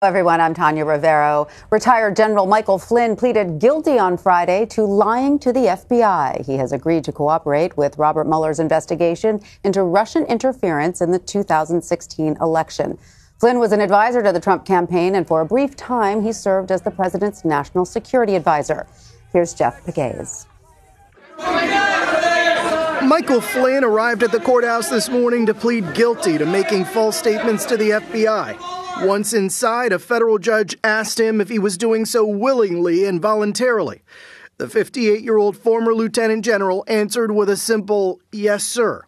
Hello everyone, I'm Tanya Rivero. Retired General Michael Flynn pleaded guilty on Friday to lying to the FBI. He has agreed to cooperate with Robert Mueller's investigation into Russian interference in the 2016 election. Flynn was an advisor to the Trump campaign, and for a brief time, he served as the president's national security advisor. Here's Jeff Pegues. Michael Flynn arrived at the courthouse this morning to plead guilty to making false statements to the FBI. Once inside, a federal judge asked him if he was doing so willingly and voluntarily. The 58-year-old former lieutenant general answered with a simple, "Yes, sir."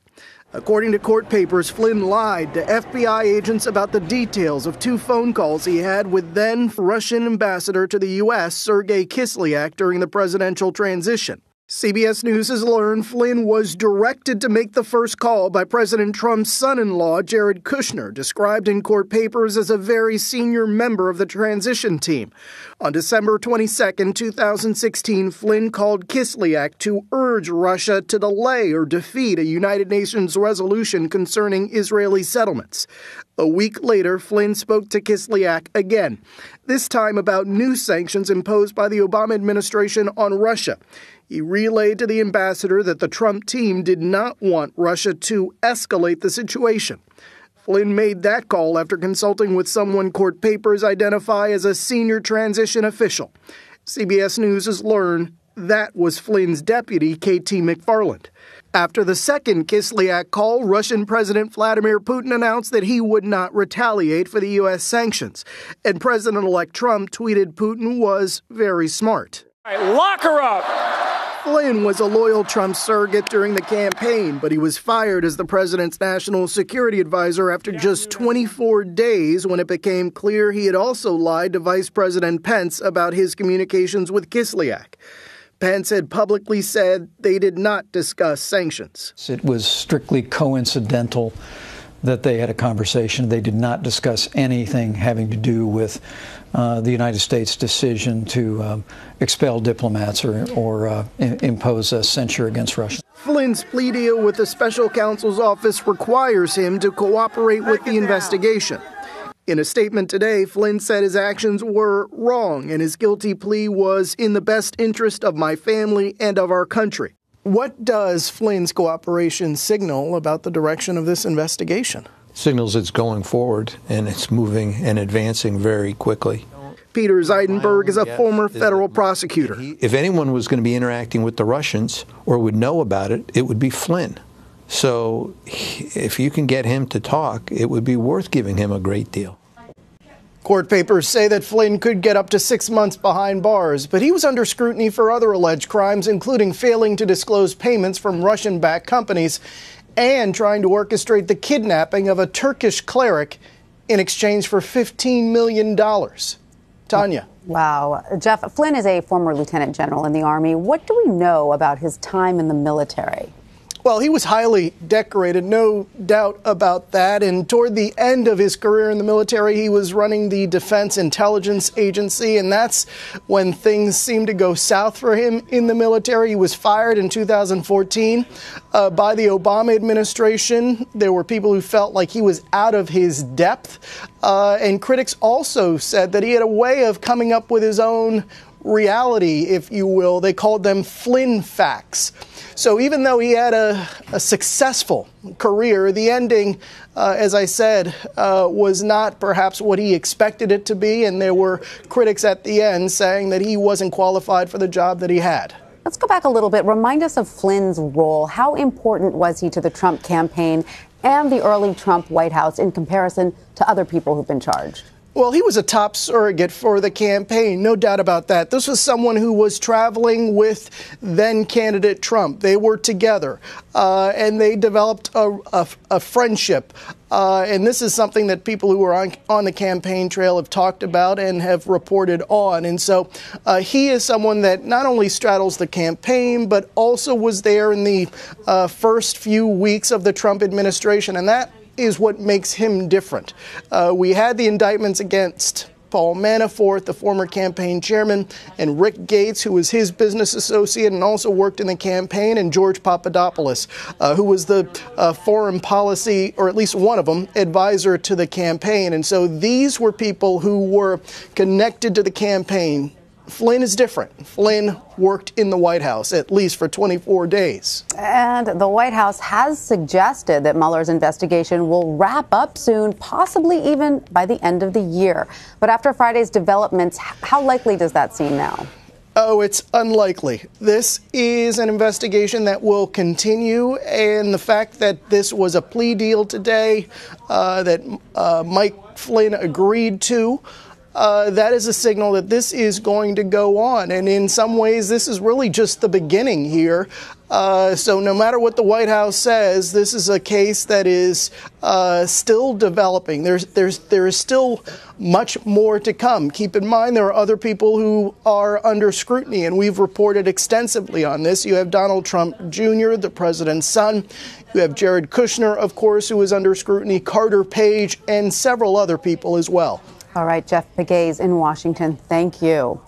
According to court papers, Flynn lied to FBI agents about the details of two phone calls he had with then Russian ambassador to the U.S., Sergei Kislyak, during the presidential transition. CBS News has learned Flynn was directed to make the first call by President Trump's son-in-law, Jared Kushner, described in court papers as a very senior member of the transition team. On December 22, 2016, Flynn called Kislyak to urge Russia to delay or defeat a United Nations resolution concerning Israeli settlements. A week later, Flynn spoke to Kislyak again, this time about new sanctions imposed by the Obama administration on Russia. He relayed to the ambassador that the Trump team did not want Russia to escalate the situation. Flynn made that call after consulting with someone court papers identify as a senior transition official. CBS News has learned that was Flynn's deputy, KT McFarland. After the second Kislyak call, Russian President Vladimir Putin announced that he would not retaliate for the U.S. sanctions. And President-elect Trump tweeted Putin was very smart. All right, lock her up. Flynn was a loyal Trump surrogate during the campaign, but he was fired as the president's national security advisor after just 24 days when it became clear he had also lied to Vice President Pence about his communications with Kislyak. Pence had publicly said they did not discuss sanctions. It was strictly coincidental that they had a conversation. They did not discuss anything having to do with the United States' decision to expel diplomats or impose a censure against Russia. Flynn's plea deal with the special counsel's office requires him to cooperate with the investigation. In a statement today, Flynn said his actions were wrong and his guilty plea was in the best interest of my family and of our country. What does Flynn's cooperation signal about the direction of this investigation? Signals it's going forward and it's moving and advancing very quickly. Peter Zeidenberg is a former federal prosecutor. If anyone was going to be interacting with the Russians or would know about it, it would be Flynn. So if you can get him to talk, it would be worth giving him a great deal. Court papers say that Flynn could get up to 6 months behind bars, but he was under scrutiny for other alleged crimes, including failing to disclose payments from Russian-backed companies and trying to orchestrate the kidnapping of a Turkish cleric in exchange for $15 million. Tanya. Wow. Jeff, Flynn is a former lieutenant general in the Army. What do we know about his time in the military? Well, he was highly decorated, no doubt about that. And toward the end of his career in the military, he was running the Defense Intelligence Agency. And that's when things seemed to go south for him in the military. He was fired in 2014 by the Obama administration. There were people who felt like he was out of his depth. And critics also said that he had a way of coming up with his own reality, if you will. They called them Flynn facts. So even though he had a successful career, the ending, as I said, was not perhaps what he expected it to be. And there were critics at the end saying that he wasn't qualified for the job that he had. Let's go back a little bit. Remind us of Flynn's role. How important was he to the Trump campaign and the early Trump White House in comparison to other people who've been charged? Well, he was a top surrogate for the campaign, no doubt about that. This was someone who was traveling with then-candidate Trump. They were together, and they developed a friendship. And this is something that people who are on the campaign trail have talked about and have reported on. And so he is someone that not only straddles the campaign, but also was there in the first few weeks of the Trump administration. And that is what makes him different. We had the indictments against Paul Manafort, the former campaign chairman, and Rick Gates, who was his business associate and also worked in the campaign, and George Papadopoulos, who was the foreign policy, or at least one of them, advisor to the campaign. And so these were people who were connected to the campaign. Flynn is different. Flynn worked in the White House, at least for 24 days. And the White House has suggested that Mueller's investigation will wrap up soon, possibly even by the end of the year. But after Friday's developments, how likely does that seem now? Oh, it's unlikely. This is an investigation that will continue, and the fact that this was a plea deal today that Mike Flynn agreed to, that is a signal that this is going to go on. And in some ways, this is really just the beginning here. So no matter what the White House says, this is a case that is still developing. There is still much more to come. Keep in mind, there are other people who are under scrutiny, and we've reported extensively on this. You have Donald Trump Jr., the president's son. You have Jared Kushner, of course, who is under scrutiny, Carter Page, and several other people as well. All right, Jeff Pegues in Washington, thank you.